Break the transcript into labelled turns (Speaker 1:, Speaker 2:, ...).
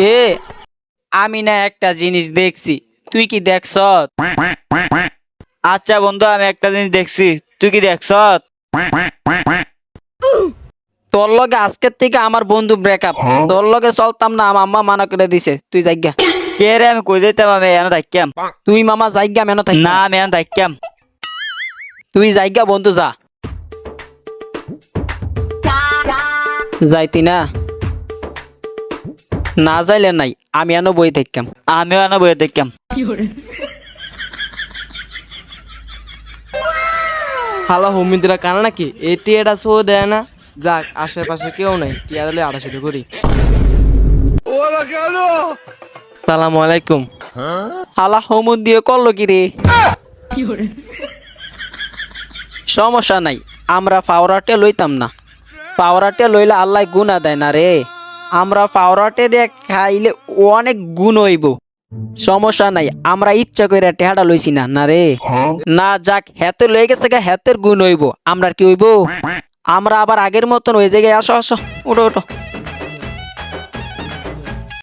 Speaker 1: এ আমি না একটা জিনিস দেখছি, তুই কি দেখছ?
Speaker 2: আচ্ছা বন্ধু, আমি একটা জিনিস দেখছি, তুই কি দেখছ?
Speaker 1: তোর লগে আজকের থেকে আমার বন্ধু ব্রেকআপ। তোর লগে চলতাম না, আমার আম্মা মানা করে দিছে, তুই জায়গা।
Speaker 2: কে রে, আমি কই যাইতাম? আমি এনে থাকতাম।
Speaker 1: তুই মামা জায়গা মেনো থাক
Speaker 2: না, আমি এনে থাকতাম।
Speaker 1: তুই জায়গা বন্ধু যা। যাইতি না? না যাইলে নাই, আমি এনো বই থাকতাম।
Speaker 2: আমিও এনে বইয়ে দেখতাম।
Speaker 3: হালা হোমিন্দিরা কানা নাকি এই টিয়াটা শো দেয় না। যাক, আশেপাশে কেউ নাই, টিয়ারে আড়াশিটা করি। সালাম আলাইকুম।
Speaker 1: হালা হোমন দিয়ে করলো কি রে? সমস্যা নাই, আমরা পাওরাটে লইতাম না। পাওরাটে লইলে আল্লাহ গুণা দেয় না রে। আমরা পাওরাটে দিয়ে খাইলে অনেক গুণ হইব। সমস্যা নাই, আমরা ইচ্ছা করে টেহাটা লইছি না না রে। না যাক, হেতে লয়ে গেছে গা, হেতের গুণ হইব, আমরা কি হইব? আমরা আবার আগের মতন ওই জায়গায় আসো আসো, উঠো উঠো।